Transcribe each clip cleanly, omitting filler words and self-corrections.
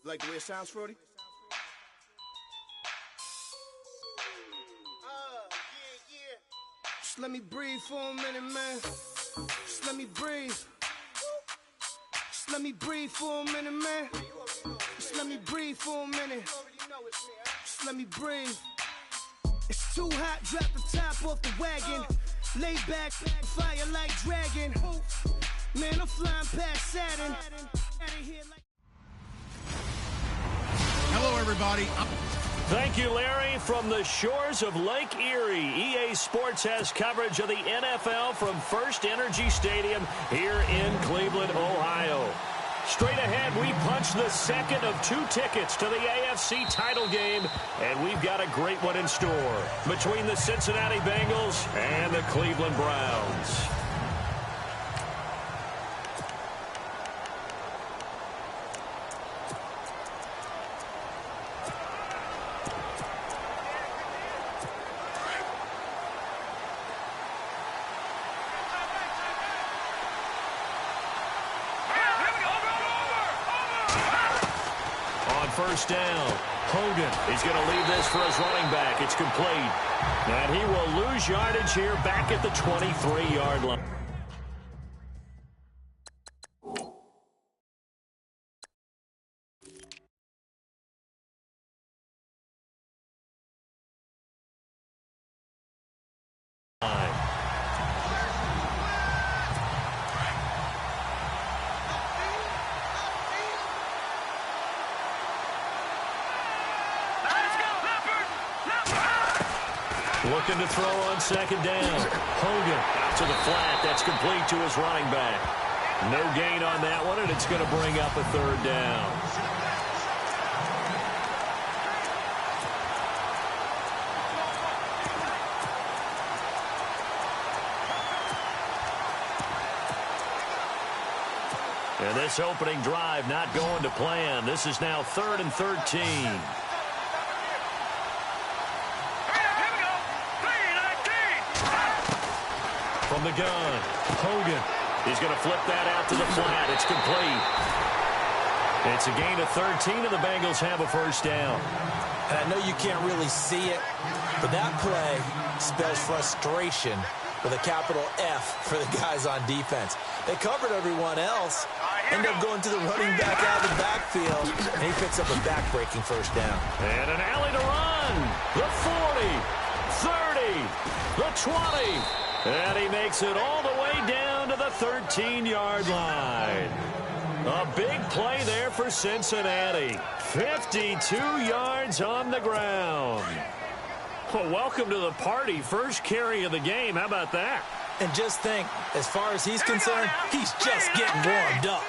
Like the way it sounds, Frody? Just let me breathe for a minute, man. Just let me breathe. Just let me breathe for a minute, man. Just let me breathe for a minute. Just let me breathe. It's too hot, drop the top off the wagon. Lay back, fire like dragon. Man, I'm flying past Saturn. Hello, everybody. Thank you, Larry. From the shores of Lake Erie, EA Sports has coverage of the NFL from First Energy Stadium here in Cleveland, Ohio. Straight ahead, we punch the second of 2 tickets to the AFC title game, and we've got a great one in store between the Cincinnati Bengals and the Cleveland Browns. First down. Hogan is going to leave this for his running back. It's complete. And he will lose yardage here back at the 23-yard line. Looking to throw on second down. Hogan out to the flat. That's complete to his running back. No gain on that one, and it's going to bring up a third down. And this opening drive not going to plan. This is now 3rd and 13. From the gun, Hogan. He's going to flip that out to the flat. It's complete. It's a gain of 13, and the Bengals have a first down. And I know you can't really see it, but that play spells frustration with a capital F for the guys on defense. They covered everyone else, end up going to the running back out of the backfield, and he picks up a back-breaking first down. And an alley to run. The 40, 30, the 20. And he makes it all the way down to the 13-yard line. A big play there for Cincinnati. 52 yards on the ground. Well, welcome to the party. First carry of the game. How about that? And just think, as far as he's concerned, he's just getting warmed up.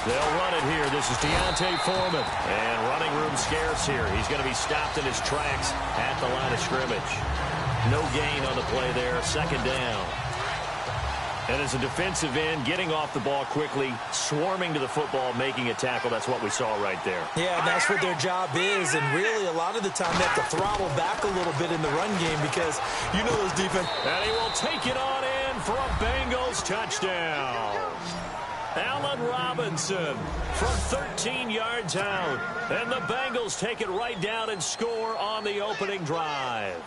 They'll run it here. This is Deontay Foreman. And running room scarce here. He's going to be stopped in his tracks at the line of scrimmage. No gain on the play there. Second down. And as a defensive end, getting off the ball quickly, swarming to the football, making a tackle. That's what we saw right there. Yeah, that's what their job is. And really, a lot of the time, they have to throttle back a little bit in the run game because you know those defense. And he will take it on in for a Bengals touchdown. Allen Robinson from 13 yards out. And the Bengals take it right down and score on the opening drive.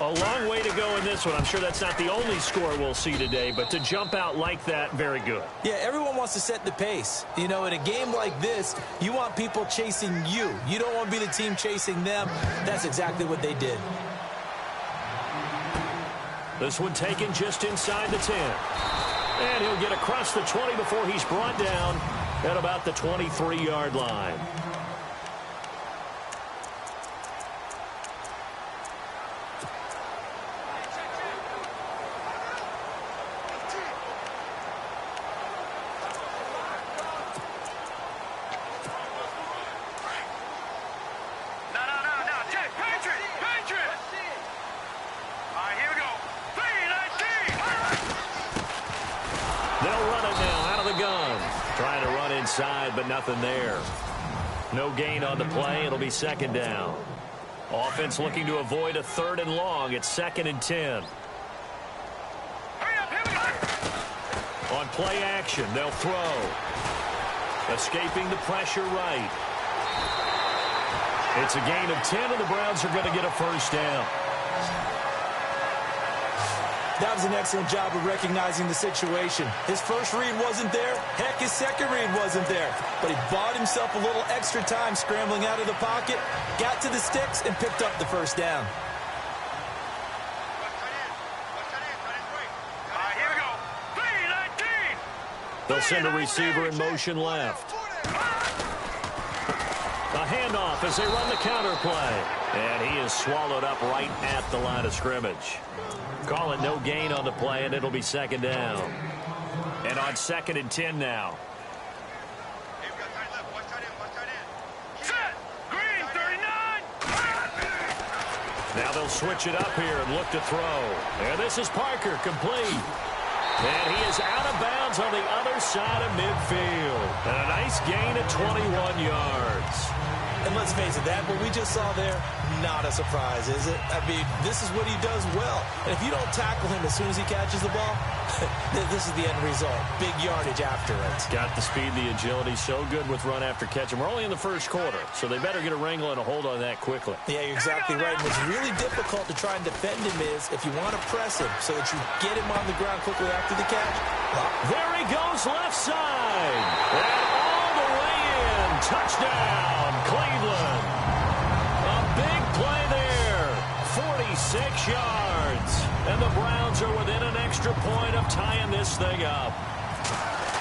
A long way to go in this one. I'm sure that's not the only score we'll see today, but to jump out like that, very good. Yeah, everyone wants to set the pace. You know, in a game like this, you want people chasing you. You don't want to be the team chasing them. That's exactly what they did. This one taken just inside the 10. And he'll get across the 20 before he's brought down at about the 23-yard line. But nothing there. No gain on the play. It'll be second down. Offense looking to avoid a 3rd and long. It's 2nd and 10. On play action. They'll throw. Escaping the pressure right. It's a gain of 10, and the Browns are going to get a first down. That was an excellent job of recognizing the situation. His first read wasn't there. Heck, his second read wasn't there. But he bought himself a little extra time scrambling out of the pocket, got to the sticks, and picked up the first down. They'll send a receiver in motion left. A handoff as they run the counter play. And he is swallowed up right at the line of scrimmage. Call it no gain on the play, and it'll be second down. And on 2nd and 10 now. Now they'll switch it up here and look to throw. And this is Parker, complete. And he is out of bounds on the other side of midfield. And a nice gain of 21 yards. And let's face it, that what we just saw there, not a surprise, is it? I mean, this is what he does well. And if you don't tackle him as soon as he catches the ball, this is the end result. Big yardage after it. Got the speed, the agility, so good with run after catch. And we're only in the first quarter, so they better get a wrangle and a hold on that quickly. Yeah, you're exactly right. And what's really difficult to try and defend him is if you want to press him so that you get him on the ground quickly after the catch. There he goes, left side. And all the way in. Touchdown, Cleveland. A big play there. 46 yards. And the Browns are within an extra point of tying this thing up.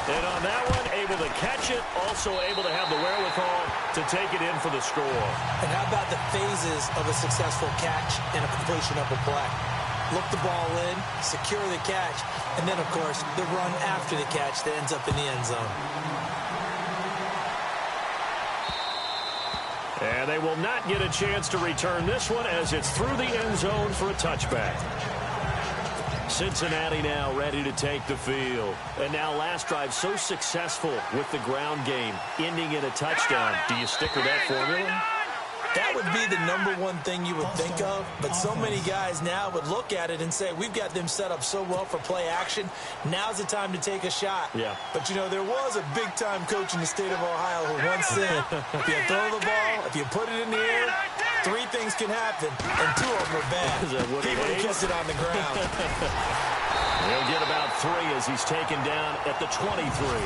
And on that one, able to catch it, also able to have the wherewithal to take it in for the score. And how about the phases of a successful catch and a completion of a play? Look the ball in, secure the catch, and then, of course, the run after the catch that ends up in the end zone. And they will not get a chance to return this one as it's through the end zone for a touchback. Cincinnati now ready to take the field. And now last drive so successful with the ground game, ending in a touchdown. Do you stick with that formula? That would be the #1 thing you would think of, but so many guys now would look at it and say, we've got them set up so well for play action, now's the time to take a shot. Yeah. But, you know, there was a big-time coach in the state of Ohio who once said, if you throw the ball, if you put it in the air, 3 things can happen, and 2 of them are bad. He would have kept it on the ground. He'll get about 3 as he's taken down at the 23.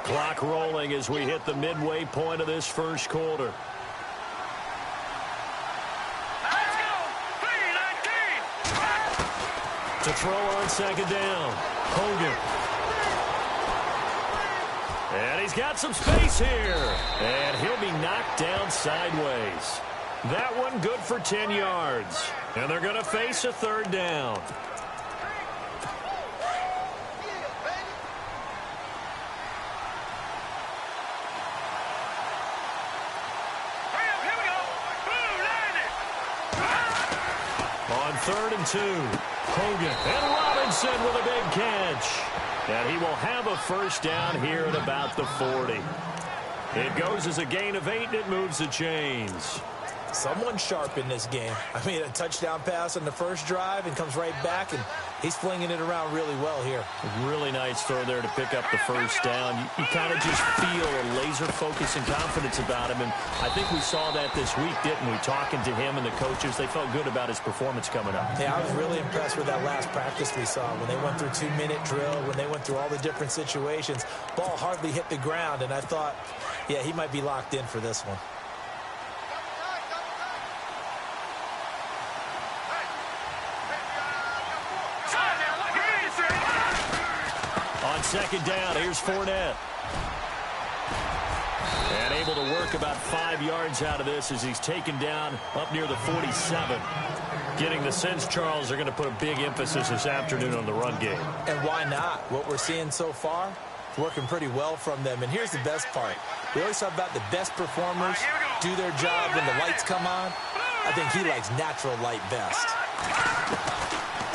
Clock rolling as we hit the midway point of this first quarter. Let's go! 3-19! To throw on second down. Hogan. And he's got some space here. And he'll be knocked down sideways. That one good for 10 yards. And they're going to face a 3rd down. On 3rd and 2, Hogan and Robinson with a big catch. And he will have a first down here at about the 40. It goes as a gain of 8, and it moves the chains. Someone sharp in this game. I mean, a touchdown pass on the first drive and comes right back, and he's flinging it around really well here. Really nice throw there to pick up the first down. You kind of just feel a laser focus and confidence about him, and I think we saw that this week, didn't we? Talking to him and the coaches, they felt good about his performance coming up. Yeah, I was really impressed with that last practice we saw when they went through 2-minute drill, when they went through all the different situations. Ball hardly hit the ground, and I thought, yeah, he might be locked in for this one. On second down, here's Fournette. And able to work about 5 yards out of this as he's taken down up near the 47. Getting the sense, Charles, they're going to put a big emphasis this afternoon on the run game. And why not? What we're seeing so far, working pretty well from them. And here's the best part. We always talk about the best performers do their job when the lights come on. I think he likes natural light best.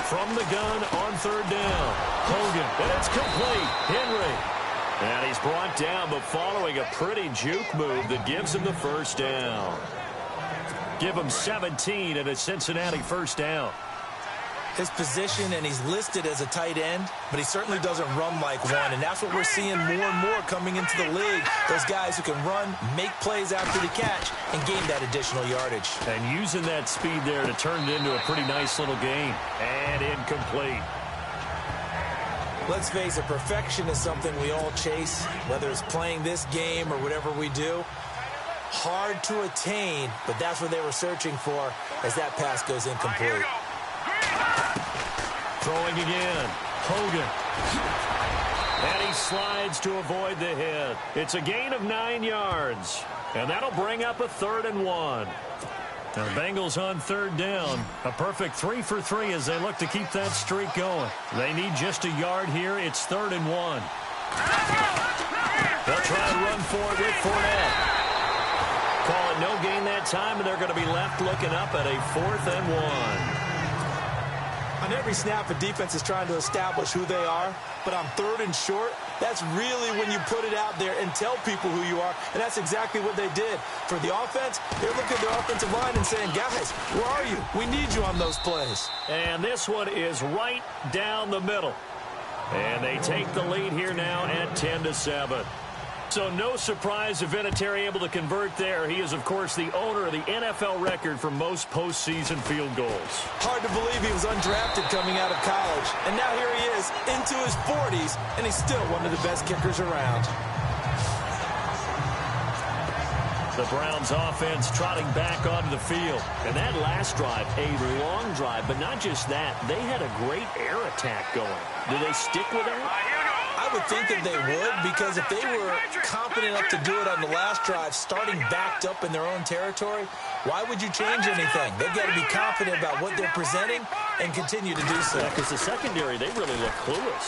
From the gun on 3rd down. Hogan, and it's complete. Henry. And he's brought down, but following a pretty juke move that gives him the 1st down. Give him 17 and a Cincinnati 1st down. His position, and he's listed as a tight end, but he certainly doesn't run like one, and that's what we're seeing more and more coming into the league. Those guys who can run, make plays after the catch, and gain that additional yardage. And using that speed there to turn it into a pretty nice little game. And incomplete. Let's face it, perfection is something we all chase, whether it's playing this game or whatever we do. Hard to attain, but that's what they were searching for as that pass goes incomplete. Throwing again. Hogan. And he slides to avoid the hit. It's a gain of 9 yards. And that'll bring up a 3rd and 1. Now the Bengals on 3rd down. A perfect 3 for 3 as they look to keep that streak going. They need just a yard here. It's 3rd and 1. They'll try and run for it with Fournette. Call it no gain that time, and they're going to be left looking up at a 4th and 1. On every snap, a defense is trying to establish who they are, but on 3rd and short, that's really when you put it out there and tell people who you are, and that's exactly what they did. For the offense, they're looking at their offensive line and saying, guys, where are you? We need you on those plays. And this one is right down the middle. And they take the lead here now at 10-7. So no surprise if Vinatieri able to convert there. He is, of course, the owner of the NFL record for most postseason field goals. Hard to believe he was undrafted coming out of college. And now here he is into his 40s, and he's still one of the best kickers around. The Browns offense trotting back onto the field. And that last drive, a long drive, but not just that. They had a great air attack going. Do they stick with that? I would think that they would, because if they were confident enough to do it on the last drive, starting backed up in their own territory, why would you change anything? They've got to be confident about what they're presenting and continue to do so. Because the secondary, they really look clueless.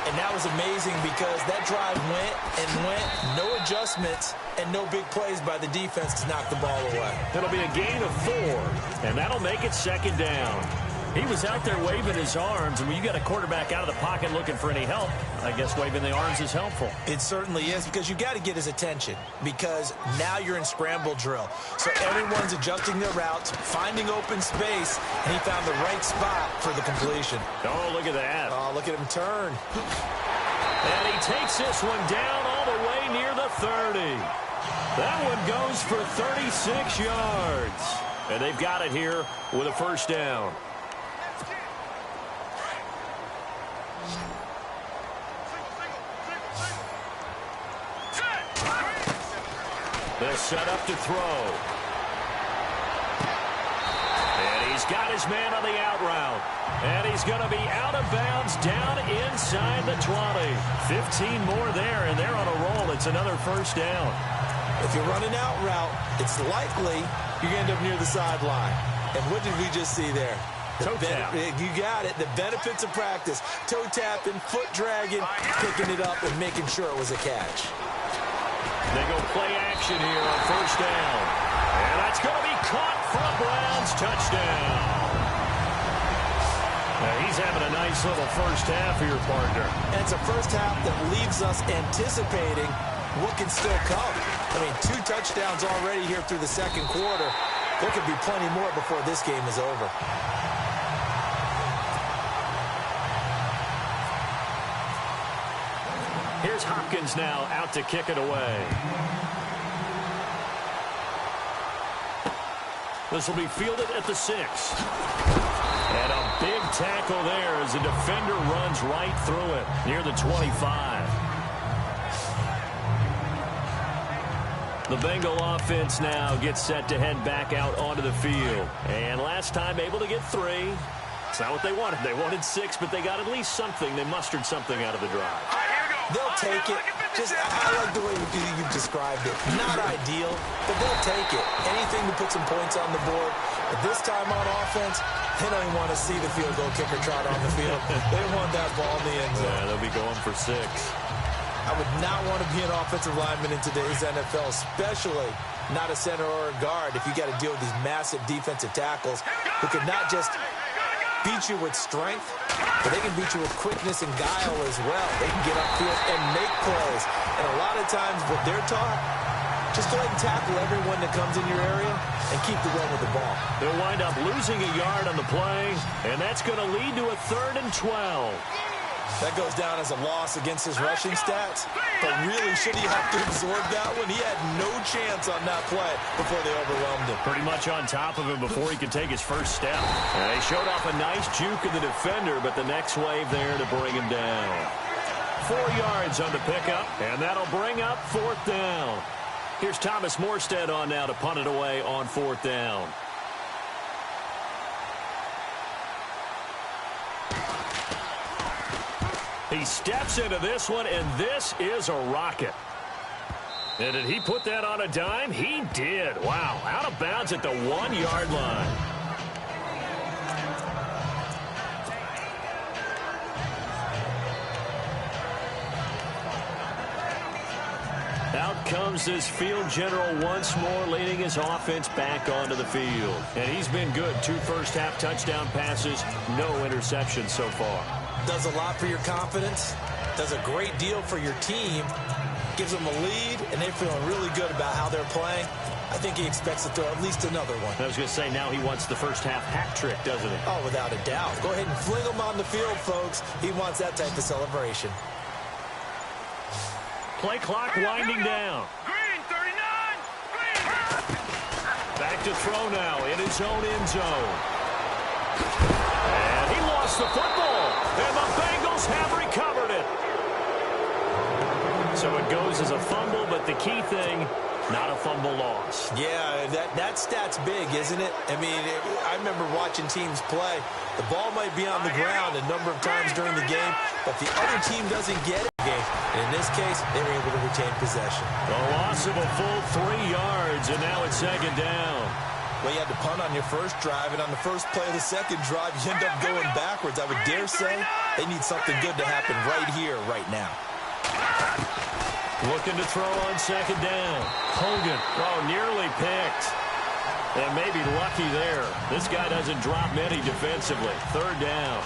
And that was amazing because that drive went and went, no adjustments, and no big plays by the defense to knock the ball away. It'll be a gain of 4, and that'll make it 2nd down. He was out there waving his arms, and when you got a quarterback out of the pocket looking for any help, I guess waving the arms is helpful. It certainly is, because you got to get his attention, because now you're in scramble drill. So everyone's adjusting their routes, finding open space, and he found the right spot for the completion. Oh, look at that. Oh, look at him turn. And he takes this one down all the way near the 30. That one goes for 36 yards. And they've got it here with a 1st down. They're set up to throw. And he's got his man on the out route. And he's going to be out of bounds down inside the 20. 15 more there, and they're on a roll. It's another 1st down. If you're running out route, it's likely you're going to end up near the sideline. And what did we just see there? Toe tap. You got it. The benefits of practice. Toe tapping, foot dragging, picking it up, and making sure it was a catch. They go play action here on 1st down. And that's going to be caught for a Browns touchdown. Now he's having a nice little first half here, partner. And it's a first half that leaves us anticipating what can still come. I mean, 2 touchdowns already here through the 2nd quarter. There could be plenty more before this game is over. Here's Hopkins now out to kick it away. This will be fielded at the 6. And a big tackle there as the defender runs right through it near the 25. The Bengal offense now gets set to head back out onto the field. And last time able to get 3. It's not what they wanted. They wanted 6, but they got at least something. They mustered something out of the drive. They'll take it. I like the way you described it. Not ideal, but they'll take it. Anything to put some points on the board. But this time on offense, they don't even want to see the field goal kicker trot on the field. They want that ball in the end zone. Yeah, they'll be going for 6. I would not want to be an offensive lineman in today's NFL, especially not a center or a guard if you got to deal with these massive defensive tackles who could not just beat you with strength, but they can beat you with quickness and guile as well. They can get upfield and make plays. And a lot of times what they're taught, just go ahead and tackle everyone that comes in your area and keep the run with the ball. They'll wind up losing a yard on the play, and that's going to lead to a 3rd and 12. That goes down as a loss against his rushing stats, but really, should he have to absorb that one? He had no chance on that play before they overwhelmed him. Pretty much on top of him before he could take his first step. And they showed off a nice juke of the defender, but the next wave there to bring him down. 4 yards on the pickup, and that'll bring up 4th down. Here's Thomas Morstead on now to punt it away on 4th down. He steps into this one, and this is a rocket. And did he put that on a dime? He did. Wow, out of bounds at the 1-yard line. Out comes this field general once more, leading his offense back onto the field. And he's been good. 2 first-half touchdown passes, no interceptions so far. Does a lot for your confidence, does a great deal for your team, gives them a lead, and they're feeling really good about how they're playing. I think he expects to throw at least another one. I was going to say, now he wants the first-half hat trick, doesn't he? Oh, without a doubt. Go ahead and fling him on the field, folks. He wants that type of celebration. Play clock winding down. Green, 39. Green. Back to throw now in his own end zone. And he lost the football. And the Bengals have recovered it. So it goes as a fumble, but the key thing, not a fumble loss. Yeah, that stat's big, isn't it? I mean, I remember watching teams play. The ball might be on the ground a number of times during the game, but the other team doesn't get it. And in this case, they were able to retain possession. A loss of a full 3 yards, and now it's 2nd down. Well, you had to punt on your first drive, and on the first play of the second drive, you end up going backwards. I would dare say they need something good to happen right here, right now. Looking to throw on 2nd down. Hogan, nearly picked. And maybe lucky there. This guy doesn't drop many defensively. 3rd down.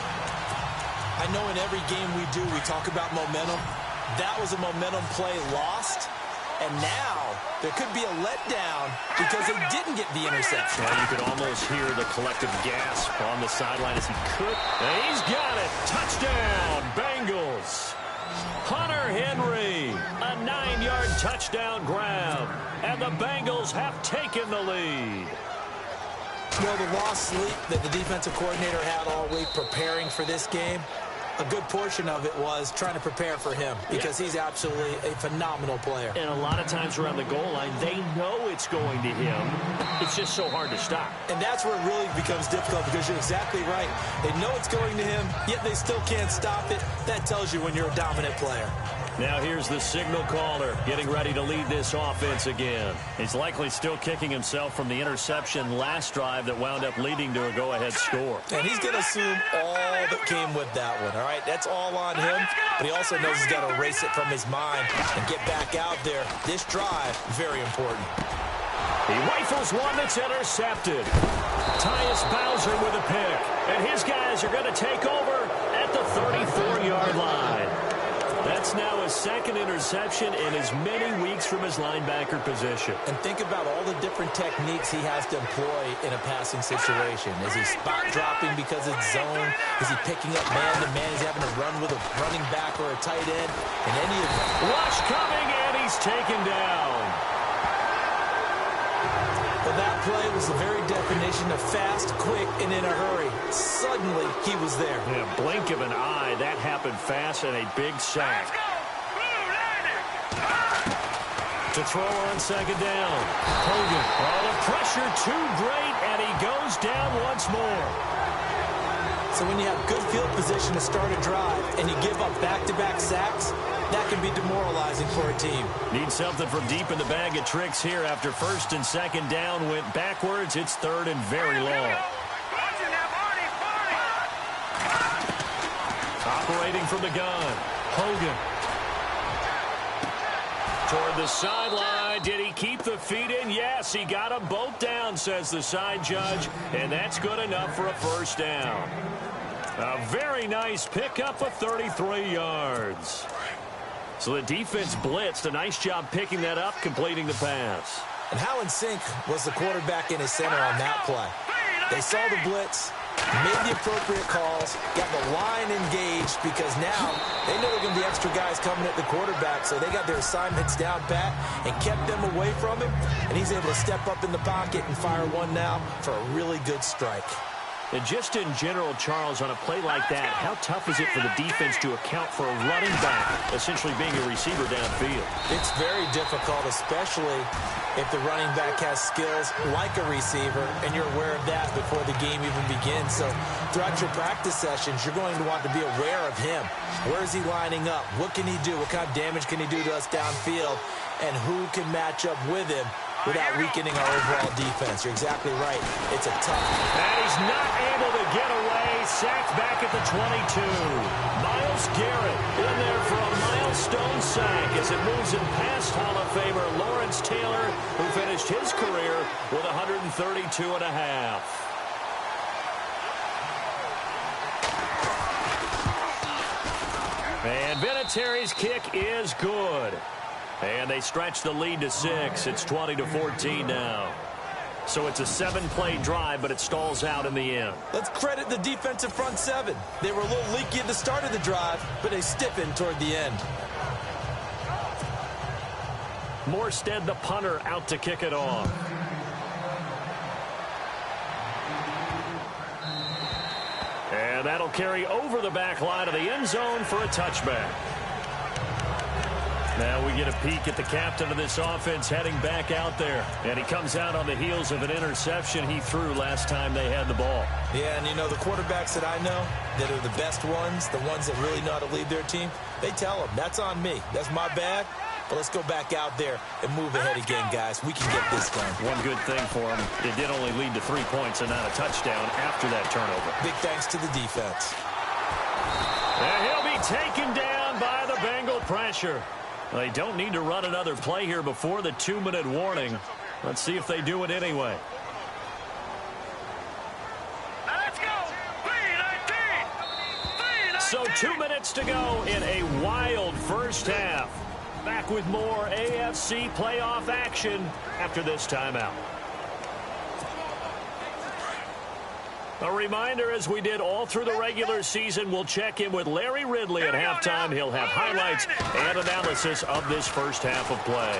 I know in every game we do, we talk about momentum. That was a momentum play lost. And now there could be a letdown because they didn't get the interception. Well, you could almost hear the collective gasp on the sideline as he could. And he's got it. Touchdown, Bengals. Hunter Henry, a 9-yard touchdown grab. And the Bengals have taken the lead. Well, the lost sleep that the defensive coordinator had all week preparing for this game, a good portion of it was trying to prepare for him because he's absolutely a phenomenal player. And a lot of times around the goal line, they know it's going to him. It's just so hard to stop. And that's where it really becomes difficult because you're exactly right. They know it's going to him, yet they still can't stop it. That tells you when you're a dominant player. Now here's the signal caller getting ready to lead this offense again. He's likely still kicking himself from the interception last drive that wound up leading to a go-ahead score. And he's going to assume all that came with that one, all right? That's all on him, but he also knows he's got to erase it from his mind and get back out there. This drive, very important. He rifles one that's intercepted. Tyus Bowser with a pick, and his guys are going to take over at the 34-yard line. That's now his 2nd interception in as many weeks from his linebacker position. And think about all the different techniques he has to employ in a passing situation. Is he spot dropping because it's zone? Is he picking up man-to-man? Is he having to run with a running back or a tight end? In any event. Rush coming, and he's taken down. Well, that play was the very definition of fast, quick, and in a hurry. Suddenly, he was there. In a blink of an eye, that happened fast and a big sack. To throw on 2nd down. Hogan. Oh, the pressure too great, and he goes down once more. So when you have good field position to start a drive and you give up back-to-back sacks, that can be demoralizing for a team. Need something from deep in the bag of tricks here. After first and second down went backwards, it's third and very long. Operating from the gun, Hogan. Toward the sideline. Did he keep the feet in? Yes, he got them both down, says the side judge, and that's good enough for a first down. A very nice pickup of 33 yards. So the defense blitzed. A nice job picking that up, completing the pass. And how in sync was the quarterback in his center on that play? They saw the blitz, made the appropriate calls, got the line engaged, because now they know there are going to be extra guys coming at the quarterback, so they got their assignments down pat and kept them away from him, and he's able to step up in the pocket and fire one now for a really good strike. And just in general, Charles, on a play like that, how tough is it for the defense to account for a running back essentially being a receiver downfield? It's very difficult, especially if the running back has skills like a receiver, and you're aware of that before the game even begins. So throughout your practice sessions, you're going to want to be aware of him. Where is he lining up? What can he do? What kind of damage can he do to us downfield? And who can match up with him without weakening our overall defense? You're exactly right. It's a tough. And he's not able to get away. Sacked back at the 22. Myles Garrett in there for a milestone sack as it moves in past Hall of Famer Lawrence Taylor, who finished his career with 132 and a half. And Vinatieri's kick is good. And they stretch the lead to 6. It's 20-14 now. So it's a 7-play drive, but it stalls out in the end. Let's credit the defensive front seven. They were a little leaky at the start of the drive, but they stiffened toward the end. Morstead, the punter, out to kick it off. And that'll carry over the back line of the end zone for a touchback. Now we get a peek at the captain of this offense heading back out there. And he comes out on the heels of an interception he threw last time they had the ball. Yeah, and you know, the quarterbacks that I know that are the best ones, the ones that really know how to lead their team, they tell them, that's on me. That's my bad. But let's go back out there and move ahead again, guys. We can get this done. One good thing for him, it did only lead to 3 points and not a touchdown after that turnover. Big thanks to the defense. And he'll be taken down by the Bengal pressure. They don't need to run another play here before the 2-minute warning. Let's see if they do it anyway. Let's go. So 2 minutes to go in a wild first half. Back with more AFC playoff action after this timeout. A reminder, as we did all through the regular season, we'll check in with Larry Ridley at halftime. He'll have highlights and analysis of this first half of play.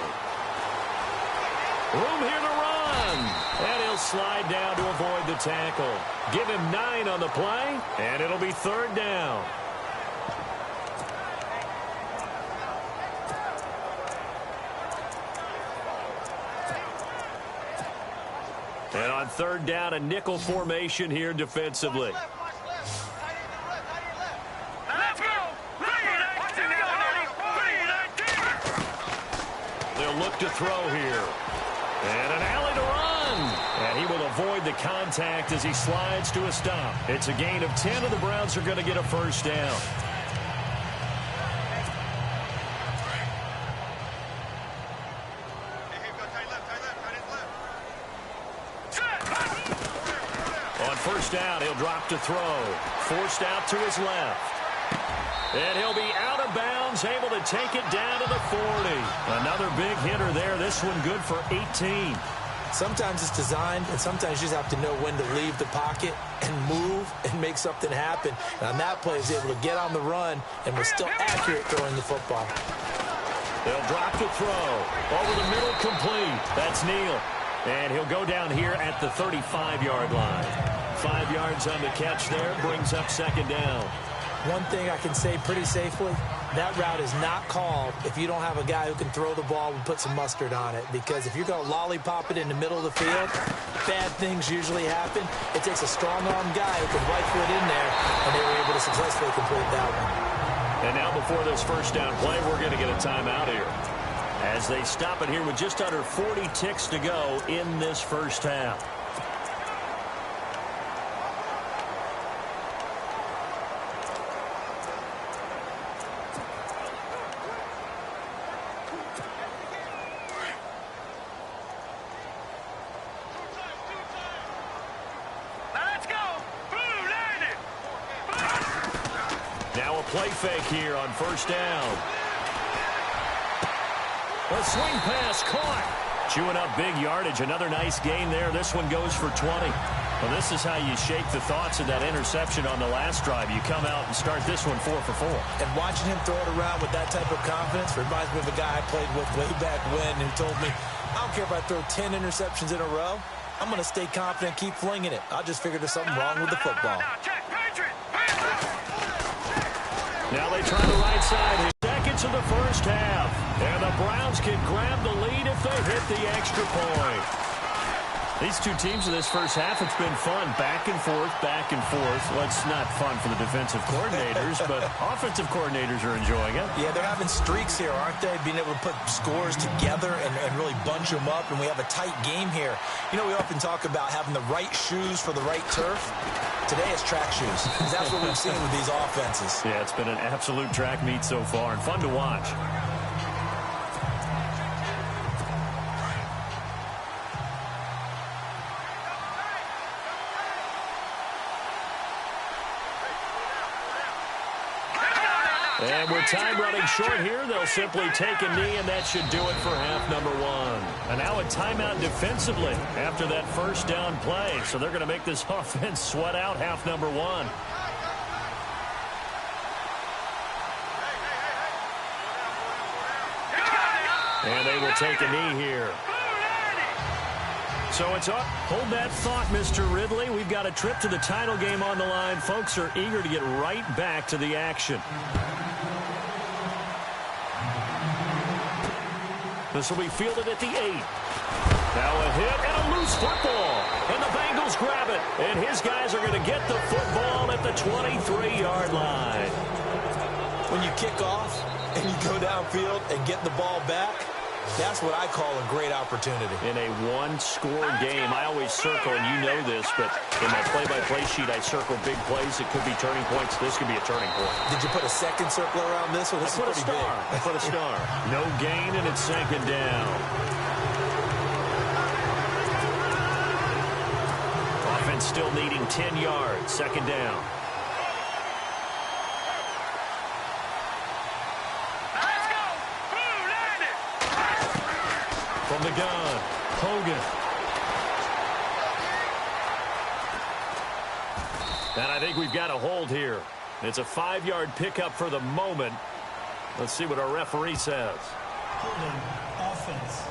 Room here to run. And he'll slide down to avoid the tackle. Give him 9 on the play, and it'll be third down. And on third down, a nickel formation here defensively. They'll look to throw here. And an alley to run. And he will avoid the contact as he slides to a stop. It's a gain of 10, and the Browns are going to get a first down. First down, he'll drop to throw. Forced out to his left. And he'll be out of bounds, able to take it down to the 40. Another big hitter there. This one good for 18. Sometimes it's designed, and sometimes you just have to know when to leave the pocket and move and make something happen. And on that play, he's able to get on the run and was still accurate throwing the football. They'll drop to throw. Over the middle, complete. That's Neal. And he'll go down here at the 35-yard line. 5 yards on the catch there, brings up second down. One thing I can say pretty safely, that route is not called if you don't have a guy who can throw the ball and put some mustard on it. Because if you're going to lollipop it in the middle of the field, bad things usually happen. It takes a strong-arm guy who can right foot in there, and they were able to successfully complete that one. And now before this first down play, we're going to get a timeout here, as they stop it here with just under 40 ticks to go in this first half. Now a play fake here on first down. A swing pass caught. Chewing up big yardage. Another nice gain there. This one goes for 20. Well, this is how you shake the thoughts of that interception on the last drive. You come out and start this one 4 for 4. And watching him throw it around with that type of confidence reminds me of a guy I played with way back when who told me, I don't care if I throw 10 interceptions in a row. I'm going to stay confident and keep flinging it. I just figured there's something wrong with the football. Now they try the right side here. Seconds of the first half. And the Browns can grab the lead if they hit the extra point. These two teams in this first half, it's been fun. Back and forth, back and forth. Well, it's not fun for the defensive coordinators, but offensive coordinators are enjoying it. Yeah, they're having streaks here, aren't they? Being able to put scores together and really bunch them up, and we have a tight game here. You know, we often talk about having the right shoes for the right turf. Today it's track shoes. That's what we've seen with these offenses. Yeah, it's been an absolute track meet so far, and fun to watch. And with time running short here, they'll simply take a knee, and that should do it for half number one. And now a timeout defensively after that first down play. So they're going to make this offense sweat out half number one. And they will take a knee here. So it's up. Hold that thought, Mr. Ridley. We've got a trip to the title game on the line. Folks are eager to get right back to the action. This will be fielded at the 8. Now a hit and a loose football. And the Bengals grab it. And his guys are going to get the football at the 23-yard line. When you kick off and you go downfield and get the ball back, that's what I call a great opportunity. In a one-score game, I always circle, and you know this, but in my play-by-play sheet, I circle big plays. It could be turning points. This could be a turning point. Did you put a second circle around this one? This is pretty big. I put a star. No gain, and it's second down. Offense still needing 10 yards. Second down. From the gun, Hogan. And I think we've got a hold here. It's a 5-yard pickup for the moment. Let's see what our referee says. Offense.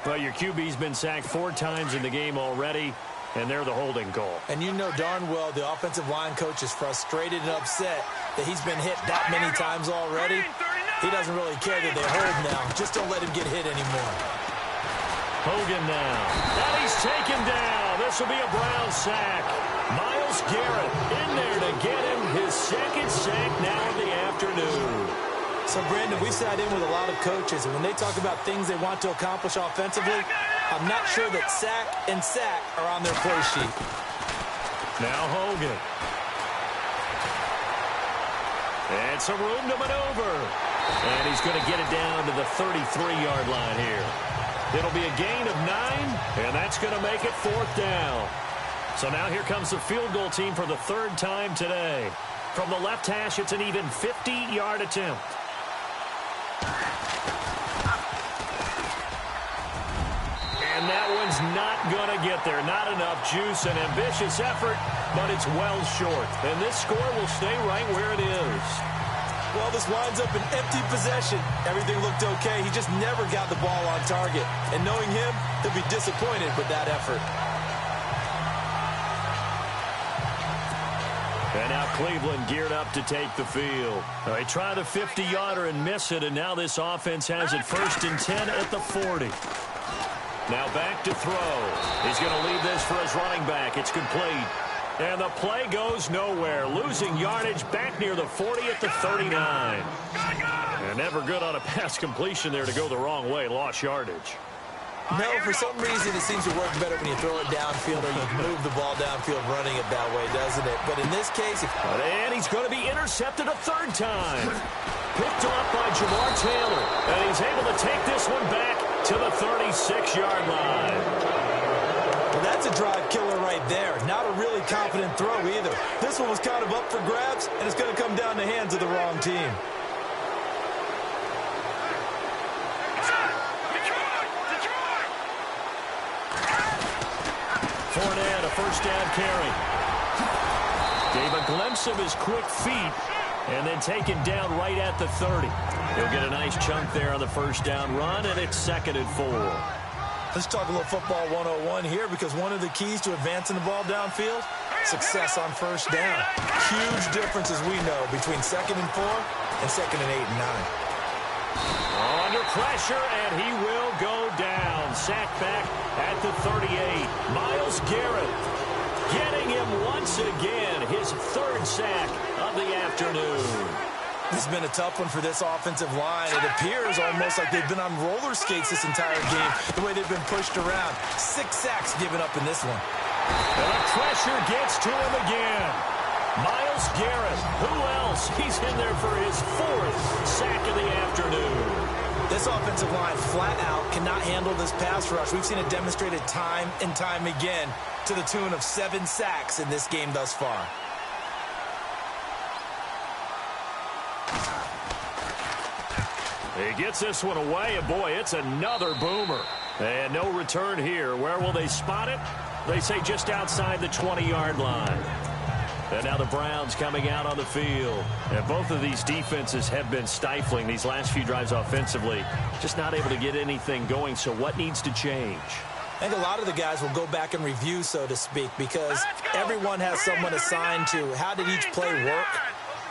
Well, your QB's been sacked 4 times in the game already, and they're the holding call. And you know darn well the offensive line coach is frustrated and upset that he's been hit that many times already. He doesn't really care that they hold now. Just don't let him get hit anymore. Hogan now. And he's taken down. This will be a Brown sack. Myles Garrett in there to get him his second sack now of the afternoon. So, Brandon, we sat in with a lot of coaches, and when they talk about things they want to accomplish offensively, I'm not sure that sack and sack are on their play sheet. Now Hogan. And some room to maneuver. And he's going to get it down to the 33-yard line here. It'll be a gain of 9, and that's going to make it 4th down. So now here comes the field goal team for the 3rd time today. From the left hash, it's an even 50-yard attempt. And that one's not going to get there. Not enough juice. An ambitious effort, but it's well short. And this score will stay right where it is. Well, this winds up an empty possession. Everything looked okay. He just never got the ball on target. And knowing him, he'll be disappointed with that effort. And now Cleveland geared up to take the field. They try the 50-yarder and miss it, and now this offense has it 1st and 10 at the 40. Now back to throw. He's going to leave this for his running back. It's complete. And the play goes nowhere. Losing yardage back near the 40 at the 39. And never good on a pass completion there to go the wrong way. Lost yardage. No, for some reason it seems to work better when you throw it downfield or you move the ball downfield running it that way, doesn't it? But in this case... And he's going to be intercepted a third time. Picked up by Jamar Taylor. And he's able to take this one back to the 36-yard line. Well, that's a drive killer right there. Not a really confident throw either. This one was kind of up for grabs, and it's going to come down the hands of the wrong team. Fournette, a first down carry. Gave a glimpse of his quick feet and then taken down right at the 30. He'll get a nice chunk there on the first down run, and it's 2nd and 4. Let's talk a little football 101 here, because one of the keys to advancing the ball downfield, success on first down. Huge difference, as we know, between 2nd and 4 and 2nd and 8 and 9. Under pressure, and he will go down. Sacked back at the 38. Myles Garrett getting him once again. His 3rd sack of the afternoon. This has been a tough one for this offensive line. It appears almost like they've been on roller skates this entire game, the way they've been pushed around. 6 sacks given up in this one. And the pressure gets to him again. Myles Garrett, who else? He's in there for his 4th sack of the afternoon. This offensive line flat out cannot handle this pass rush. We've seen it demonstrated time and time again to the tune of 7 sacks in this game thus far. He gets this one away, and boy, it's another boomer. And no return here. Where will they spot it? They say just outside the 20-yard line. And now the Browns coming out on the field. And both of these defenses have been stifling these last few drives offensively. Just not able to get anything going, so what needs to change? I think a lot of the guys will go back and review, so to speak, because everyone has someone assigned to how did each play work.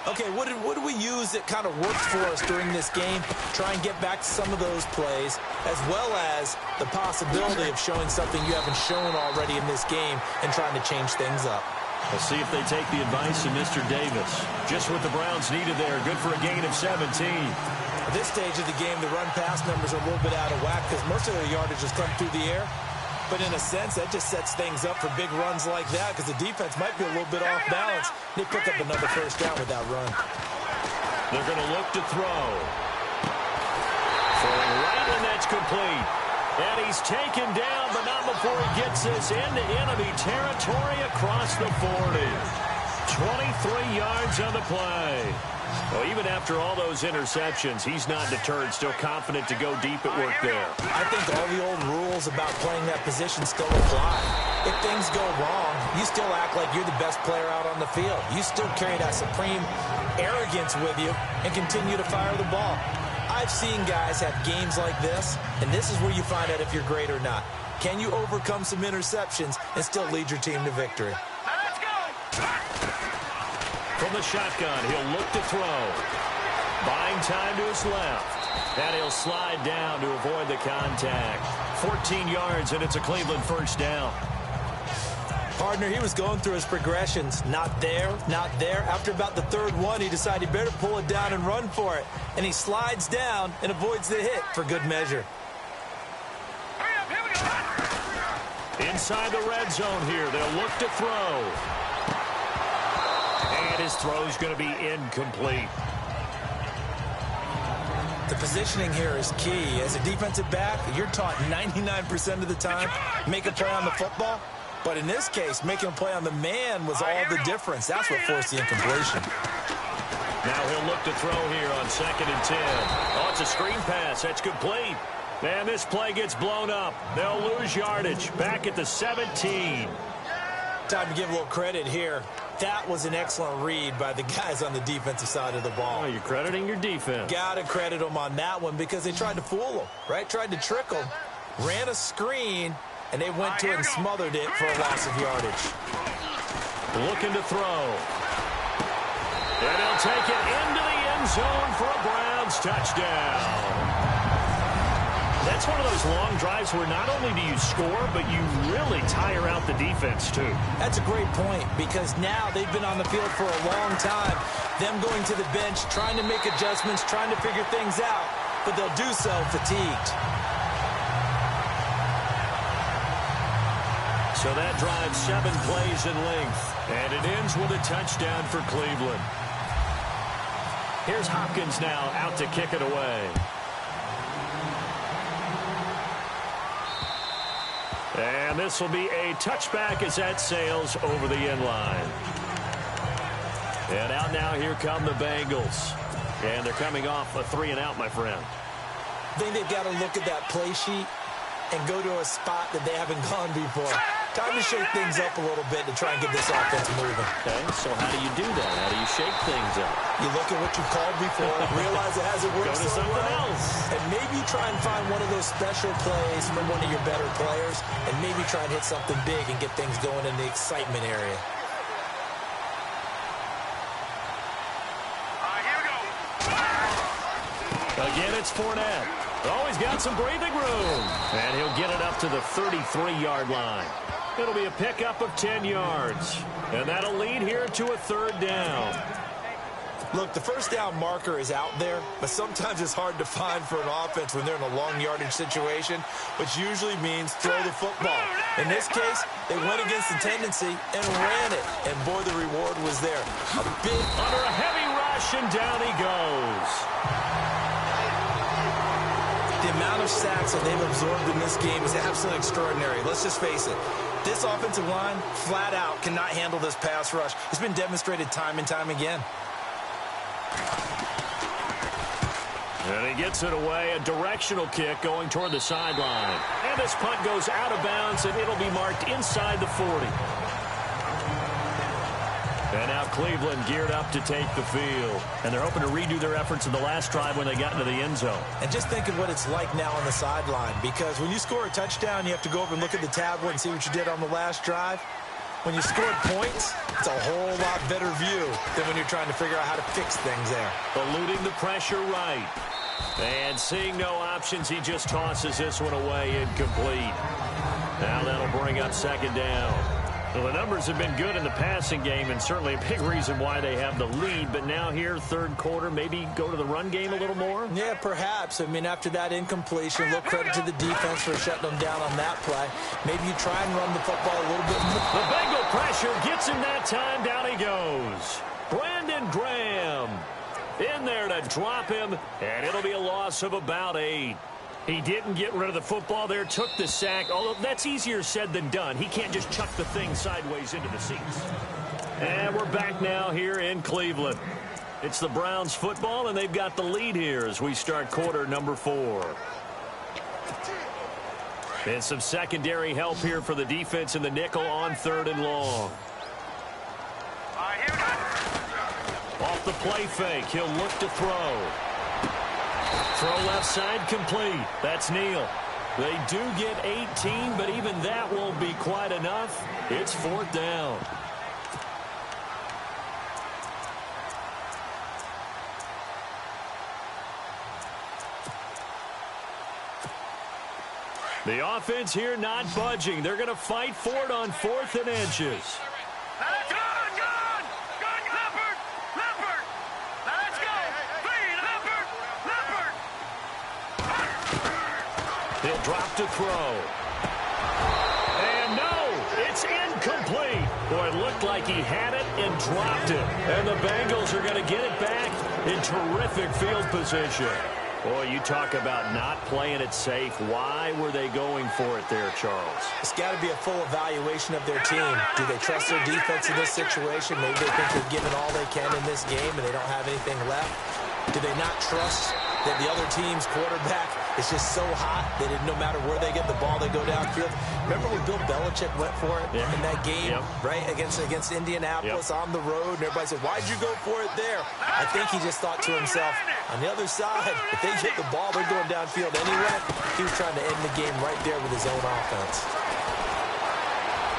Okay, what did we use that kind of worked for us during this game? Try and get back to some of those plays, as well as the possibility of showing something you haven't shown already in this game and trying to change things up. We'll see if they take the advice of Mr. Davis. Just what the Browns needed there. Good for a gain of 17. At this stage of the game, the run-pass numbers are a little bit out of whack because most of their yardage has come through the air. But in a sense, that just sets things up for big runs like that because the defense might be a little bit off balance. They pick up another first down with that run. They're going to look to throw. Throwing right, and that's complete. And he's taken down, but not before he gets this into enemy territory across the 40. 23 yards on the play. Well, even after all those interceptions, he's not deterred, still confident to go deep at work there. I think all the old rules about playing that position still apply. If things go wrong, you still act like you're the best player out on the field. You still carry that supreme arrogance with you and continue to fire the ball. I've seen guys have games like this, and this is where you find out if you're great or not. Can you overcome some interceptions and still lead your team to victory? From the shotgun, he'll look to throw. Buying time to his left. And he'll slide down to avoid the contact. 14 yards, and it's a Cleveland first down. Partner, he was going through his progressions. Not there, not there. After about the 3rd one, he decided he better pull it down and run for it. And he slides down and avoids the hit for good measure. Inside the red zone here, they'll look to throw. And his throw's going to be incomplete. The positioning here is key. As a defensive back, you're taught 99% of the time, make a play on the football. But in this case, making a play on the man was all the difference. That's what forced the incompletion. Now he'll look to throw here on 2nd and 10. Oh, it's a screen pass. That's complete. And this play gets blown up. They'll lose yardage. Back at the 17. Time to give a little credit here. That was an excellent read by the guys on the defensive side of the ball. Oh, you're crediting your defense. Got to credit them on that one because they tried to fool them, right? Tried to trick them. Ran a screen, and they went to it and smothered it for a loss of yardage. Looking to throw. And he'll take it into the end zone for a Browns touchdown. That's one of those long drives where not only do you score, but you really tire out the defense, too. That's a great point, because now they've been on the field for a long time. Them going to the bench, trying to make adjustments, trying to figure things out, but they'll do so fatigued. So that drive 7 plays in length, and it ends with a touchdown for Cleveland. Here's Hopkins now out to kick it away. And this will be a touchback as that sails over the end line. And out now, here come the Bengals. And they're coming off a 3-and-out, my friend. I think they've got to look at that play sheet and go to a spot that they haven't gone before. Time to shake things up a little bit to try and get this offense moving. Okay, so how do you do that? How do you shake things up? You look at what you called before, realize it hasn't worked Go to so something well, else. and maybe try and find one of those special plays from one of your better players, and maybe try and hit something big and get things going in the excitement area. Again, it's Fournette. Oh, he's got some breathing room. And he'll get it up to the 33-yard line. It'll be a pickup of 10 yards. And that'll lead here to a 3rd down. Look, the first down marker is out there, but sometimes it's hard to find for an offense when they're in a long yardage situation, which usually means throw the football. In this case, they went against the tendency and ran it. And, boy, the reward was there. A big under a heavy rush, and down he goes. The amount of sacks that they've absorbed in this game is absolutely extraordinary. Let's just face it. This offensive line, flat out, cannot handle this pass rush. It's been demonstrated time and time again. And he gets it away, a directional kick going toward the sideline. And this punt goes out of bounds, and it'll be marked inside the 40. And now Cleveland geared up to take the field. And they're hoping to redo their efforts in the last drive when they got into the end zone. And just think of what it's like now on the sideline, because when you score a touchdown, you have to go over and look at the tablet and see what you did on the last drive. When you scored points, it's a whole lot better view than when you're trying to figure out how to fix things there. Eluding the pressure right. And seeing no options, he just tosses this one away incomplete. Now that'll bring up 2nd down. Well, the numbers have been good in the passing game, and certainly a big reason why they have the lead. But now here, 3rd quarter, maybe go to the run game a little more? Yeah, perhaps. I mean, after that incompletion, a little credit to the defense for shutting them down on that play. Maybe you try and run the football a little bit more. The Bengal pressure gets him that time. Down he goes. Brandon Graham in there to drop him, and it'll be a loss of about 8. He didn't get rid of the football there, took the sack, although that's easier said than done. He can't just chuck the thing sideways into the seats. And we're back now here in Cleveland. It's the Browns football, and they've got the lead here as we start quarter number 4. And some secondary help here for the defense in the nickel on 3rd and long. Off the play fake, he'll look to throw. Throw left side complete. That's Neal. They do get 18, but even that won't be quite enough. It's 4th down. The offense here not budging. They're going to fight for it on 4th and inches. He'll drop to throw. And no, it's incomplete. Boy, it looked like he had it and dropped it. And the Bengals are going to get it back in terrific field position. Boy, you talk about not playing it safe. Why were they going for it there, Charles? It's got to be a full evaluation of their team. Do they trust their defense in this situation? Maybe they think they've given all they can in this game and they don't have anything left. Do they not trust that the other team's quarterback is just so hot that no matter where they get the ball, they go downfield? Remember when Bill Belichick went for it in that game, right, against Indianapolis on the road, and everybody said, why'd you go for it there? I think he just thought to himself, on the other side, if they get the ball, they're going downfield anyway. He was trying to end the game right there with his own offense.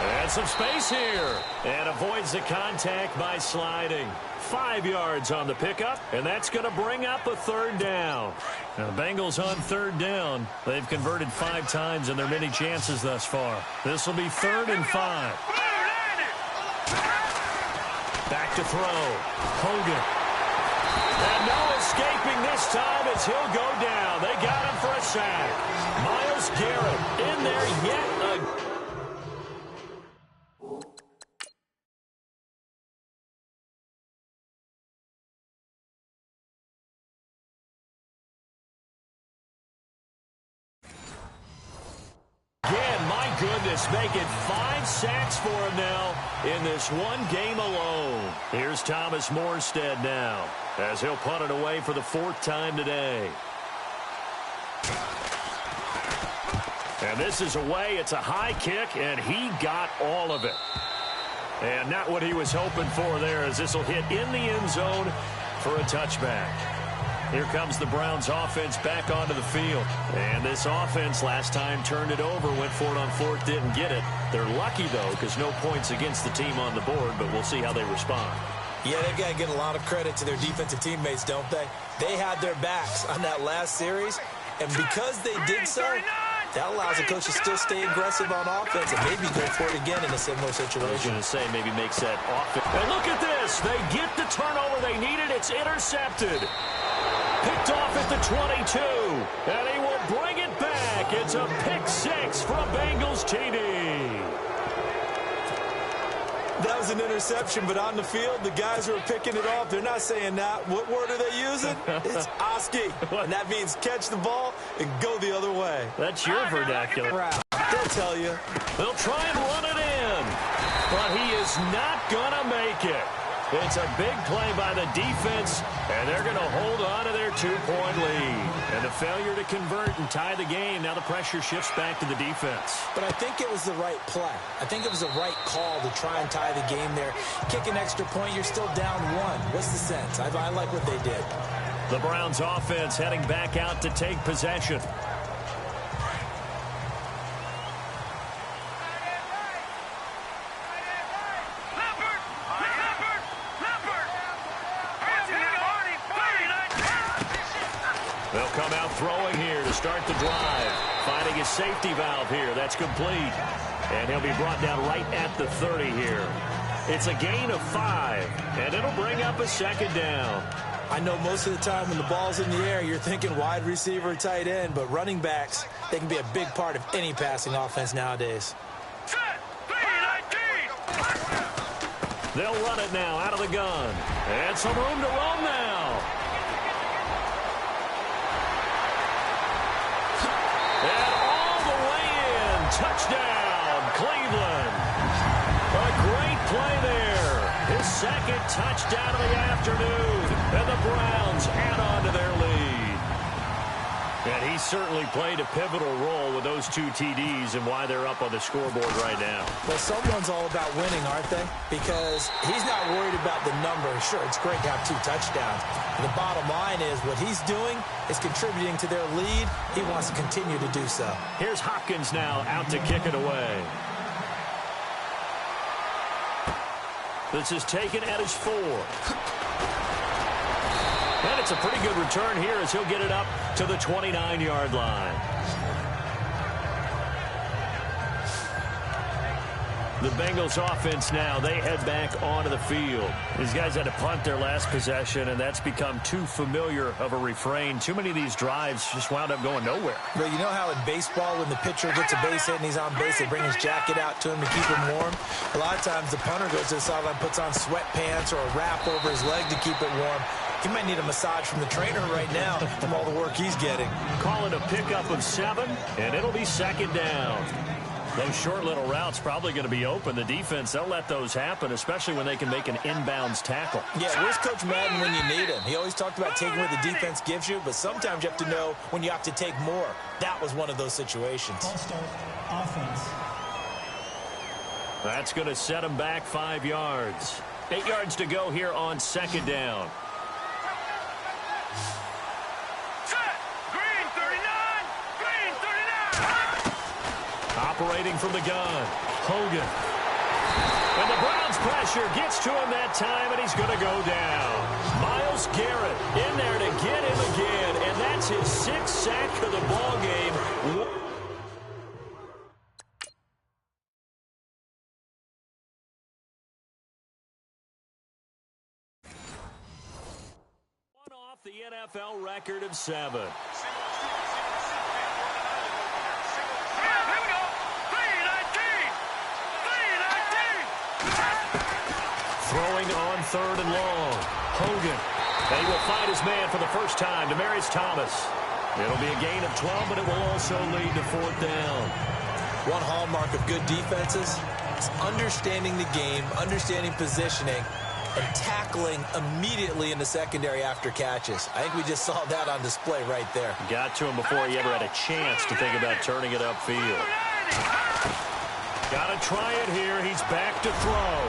And some space here. And avoids the contact by sliding. 5 yards on the pickup, and that's going to bring up a third down. Now, the Bengals on third down. They've converted 5 times in their many chances thus far. This will be 3rd and 5. Back to throw. Hogan. And no escaping this time as he'll go down. They got him for a sack. Myles Garrett in there yet again. Goodness, making 5 sacks for him now in this one game alone. Here's Thomas Morstead now as he'll punt it away for the 4th time today. And this is away. It's a high kick, and he got all of it. And not what he was hoping for there, as this will hit in the end zone for a touchback. Here comes the Browns offense back onto the field. And this offense last time turned it over, went for it on 4th, didn't get it. They're lucky, though, because no points against the team on the board, but we'll see how they respond. Yeah, they've got to get a lot of credit to their defensive teammates, don't they? They had their backs on that last series, and because they did so, that allows the coach to still stay aggressive on offense and maybe go for it again in a similar situation. I was going to say maybe makes that offense. And look at this. They get the turnover they needed. It's intercepted. Picked off at the 22. And he will bring it back. It's a pick 6 from Bengals TD. That was an interception, but on the field, the guys who are picking it off, they're not saying that. What word are they using? It's Oski. And that means catch the ball and go the other way. That's your vernacular. They'll tell you. They'll try and run it in. But he is not going to make it. It's a big play by the defense, and they're going to hold on to their 2-point lead. And the failure to convert and tie the game, now the pressure shifts back to the defense. But I think it was the right play. I think it was the right call to try and tie the game there. Kick an extra point, you're still down 1. What's the sense? I like what they did. The Browns offense heading back out to take possession. They'll come out throwing here to start the drive. Finding his safety valve here. That's complete. And he'll be brought down right at the 30 here. It's a gain of 5, and it'll bring up a 2nd down. I know most of the time when the ball's in the air, you're thinking wide receiver, tight end, but running backs, they can be a big part of any passing offense nowadays. They'll run it now out of the gun. And some room to roam now. And all the way in. Touchdown, Cleveland. A great play there. His 2nd touchdown of the afternoon. And the Browns add on to their lead. And he certainly played a pivotal role with those 2 TDs and why they're up on the scoreboard right now. Well, someone's all about winning, aren't they? Because he's not worried about the number. Sure, it's great to have 2 touchdowns. But the bottom line is what he's doing is contributing to their lead. He wants to continue to do so. Here's Hopkins now out to kick it away. This is taken at his 4. And it's a pretty good return here as he'll get it up to the 29-yard line. The Bengals offense now, they head back onto the field. These guys had to punt their last possession, and that's become too familiar of a refrain. Too many of these drives just wound up going nowhere. But you know how in baseball, when the pitcher gets a base hit and he's on base, they bring his jacket out to him to keep him warm? A lot of times the punter goes to the sideline, puts on sweatpants or a wrap over his leg to keep it warm. He might need a massage from the trainer right now from all the work he's getting. Call it a pickup of 7, and it'll be 2nd down. Those short little routes probably going to be open. The defense, they'll let those happen, especially when they can make an inbounds tackle. Yeah, where's Coach Madden when you need him? He always talked about taking what the defense gives you, but sometimes you have to know when you have to take more. That was one of those situations. All-star offense. That's going to set him back 5 yards. 8 yards to go here on 2nd down. Operating from the gun, Hogan. And the Browns pressure gets to him that time, and he's going to go down. Myles Garrett in there to get him again, and that's his 6th sack of the ball game. Off the NFL record of 7. Throwing on 3rd and long. Hogan. And he will find his man for the first time, Demaryius Thomas. It'll be a gain of 12, but it will also lead to 4th down. One hallmark of good defenses is understanding the game, understanding positioning, and tackling immediately in the secondary after catches. I think we just saw that on display right there. Got to him before he ever had a chance to think about turning it upfield. Got to try it here. He's back to throw.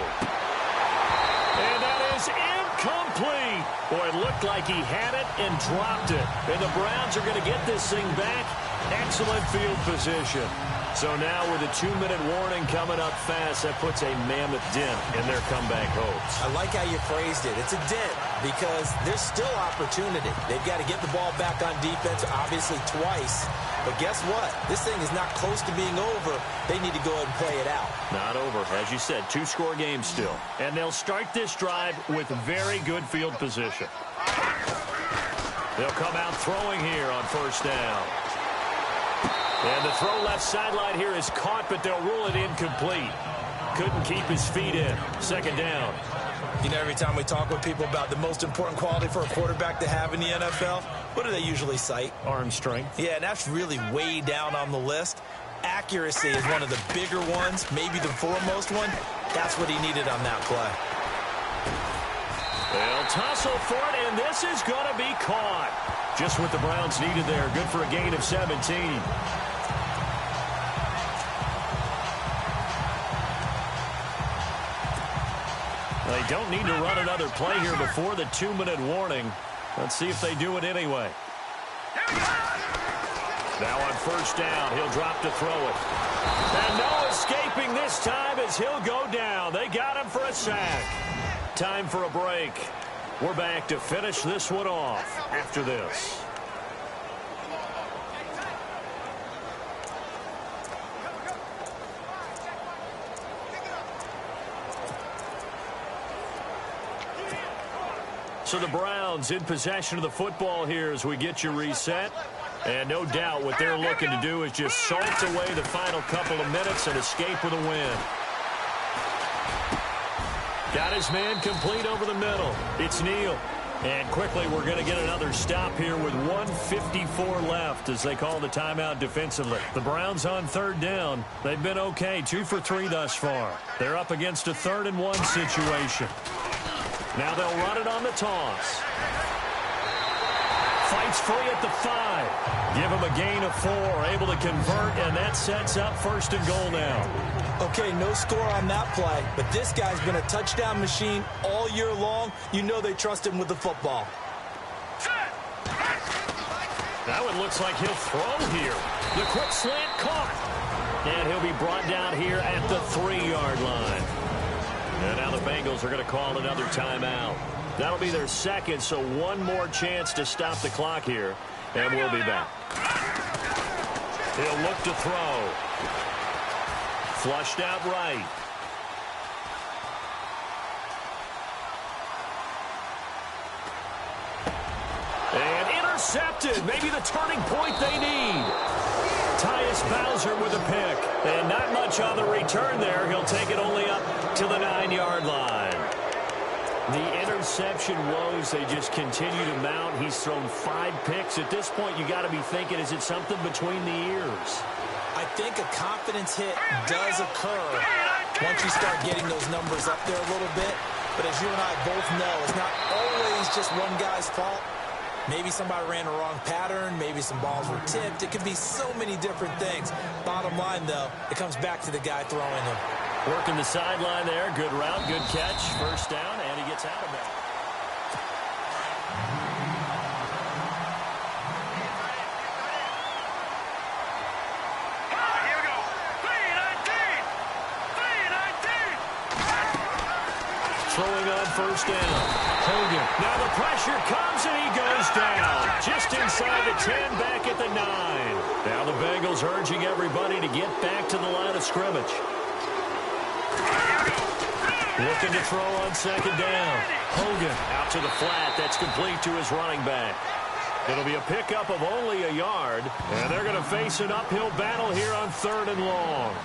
And that is incomplete. Boy, it looked like he had it and dropped it. And the Browns are going to get this thing back. Excellent field position. So now with a 2-minute warning coming up fast, that puts a mammoth dent in their comeback hopes. I like how you phrased it. It's a dent because there's still opportunity. They've got to get the ball back on defense, obviously twice. But guess what? This thing is not close to being over. They need to go ahead and play it out. Not over. As you said, 2-score game still. And they'll start this drive with very good field position. They'll come out throwing here on 1st down. And the throw left sideline here is caught, but they'll rule it incomplete. Couldn't keep his feet in. 2nd down. You know, every time we talk with people about the most important quality for a quarterback to have in the NFL, what do they usually cite? Arm strength. Yeah, and that's really way down on the list. Accuracy is one of the bigger ones, maybe the foremost one. That's what he needed on that play. They'll tussle for it, and this is going to be caught. Just what the Browns needed there. Good for a gain of 17. They don't need to run another play here before the 2-minute warning. Let's see if they do it anyway. Now on 1st down, he'll drop to throw it. And no escaping this time as he'll go down. They got him for a sack. Time for a break. We're back to finish this one off after this. So the Browns in possession of the football here as we get you reset. And no doubt what they're looking to do is just salt away the final couple of minutes and escape with a win. Got his man complete over the middle. It's Neal. And quickly we're going to get another stop here with 1:54 left as they call the timeout defensively. The Browns on 3rd down. They've been okay, 2 for 3 thus far. They're up against a 3rd and 1 situation. Now they'll run it on the toss. Fights free at the 5. Give him a gain of 4. Able to convert, and that sets up 1st and goal now. Okay, no score on that play, but this guy's been a touchdown machine all year long. You know they trust him with the football. That one looks like he'll throw here. The quick slant caught. And he'll be brought down here at the 3-yard line. And now the Bengals are going to call another timeout. That'll be their 2nd, so one more chance to stop the clock here, and we'll be back. He'll look to throw. Flushed out right. And intercepted. Maybe the turning point they need. Tyus Bowser with a pick. And not much on the return there. He'll take it only up to the 9-yard line. The interception woes, they just continue to mount. He's thrown 5 picks. At this point, you got to be thinking, is it something between the ears? I think a confidence hit does occur once you start getting those numbers up there a little bit. But as you and I both know, it's not always just one guy's fault. Maybe somebody ran a wrong pattern. Maybe some balls were tipped. It could be so many different things. Bottom line, though, it comes back to the guy throwing them. Working the sideline there. Good route, good catch. 1st down, and he gets out of that. Here we go. first down. Hogan. Now the pressure comes, and he goes down. Just inside the 10, back at the 9. Now the Bengals urging everybody to get back to the line of scrimmage. Looking to throw on second down. Hogan out to the flat. That's complete to his running back. It'll be a pickup of only a yard, and they're going to face an uphill battle here on 3rd and long.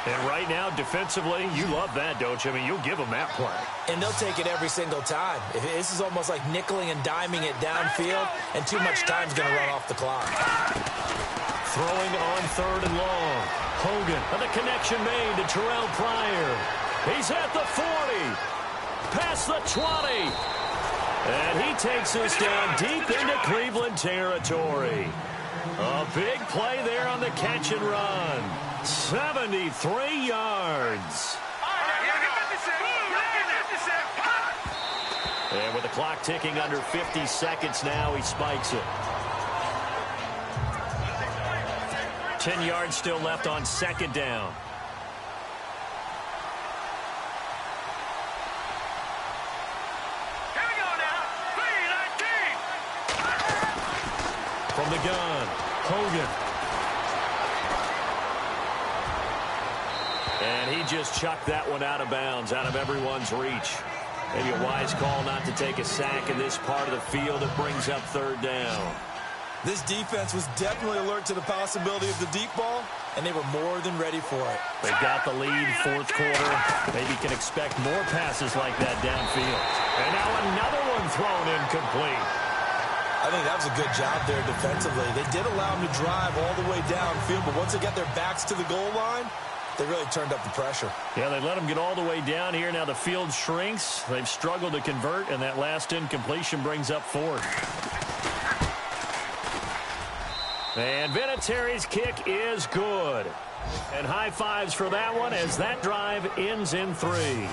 And right now, defensively, you love that, don't you? I mean, you'll give them that play. And they'll take it every single time. This is almost like nickeling and diming it downfield, and too much time's going to run off the clock. Throwing on 3rd and long. Hogan, and the connection made to Terrell Pryor. He's at the 40, past the 20. And he takes us down deep into Cleveland territory. A big play there on the catch and run. 73 yards. And with the clock ticking under 50 seconds now, he spikes it. 10 yards still left on second down. From the gun, Hogan. And he just chucked that one out of bounds, out of everyone's reach. Maybe a wise call not to take a sack in this part of the field. It brings up 3rd down. This defense was definitely alert to the possibility of the deep ball, and they were more than ready for it. They got the lead, 4th quarter. Maybe can expect more passes like that downfield. And now another one thrown incomplete. I think that was a good job there defensively. They did allow them to drive all the way downfield, but once they got their backs to the goal line, they really turned up the pressure. Yeah, they let them get all the way down here. Now the field shrinks. They've struggled to convert, and that last incompletion brings up 4th. And Vinatieri's kick is good. And high fives for that one as that drive ends in 3.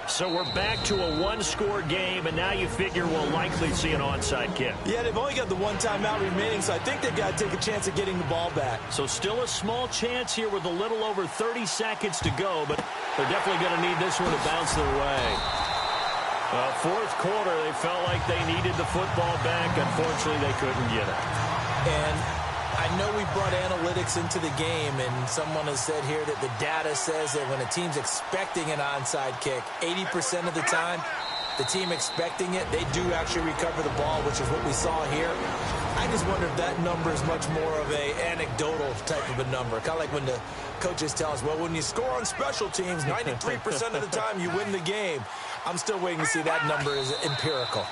So we're back to a one-score game, and now you figure we'll likely see an onside kick. Yeah, they've only got the one timeout remaining, so I think they've got to take a chance at getting the ball back. So still a small chance here with a little over 30 seconds to go, but they're definitely going to need this one to bounce their way. 4th quarter, they felt like they needed the football back. Unfortunately, they couldn't get it. And I know we brought analytics into the game, and someone has said here that the data says that when a team's expecting an onside kick, 80% of the time, the team expecting it, they do actually recover the ball, which is what we saw here. I just wonder if that number is much more of a anecdotal type of a number. Kind of like when the coaches tell us, well, when you score on special teams, 93% of the time you win the game. I'm still waiting to see that number is empirical.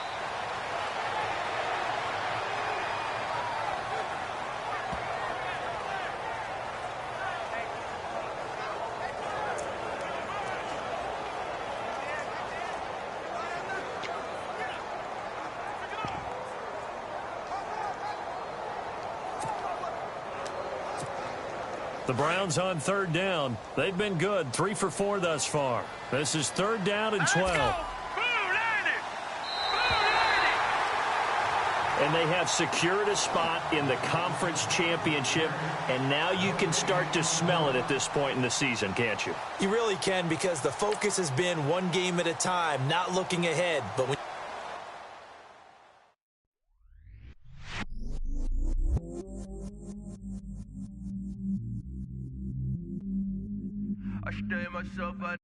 The Browns on 3rd down. They've been good, 3 for 4 thus far. This is 3rd down and 12. And they have secured a spot in the conference championship, and now you can start to smell it at this point in the season, can't you? You really can, because the focus has been one game at a time, not looking ahead. But when I stay myself, I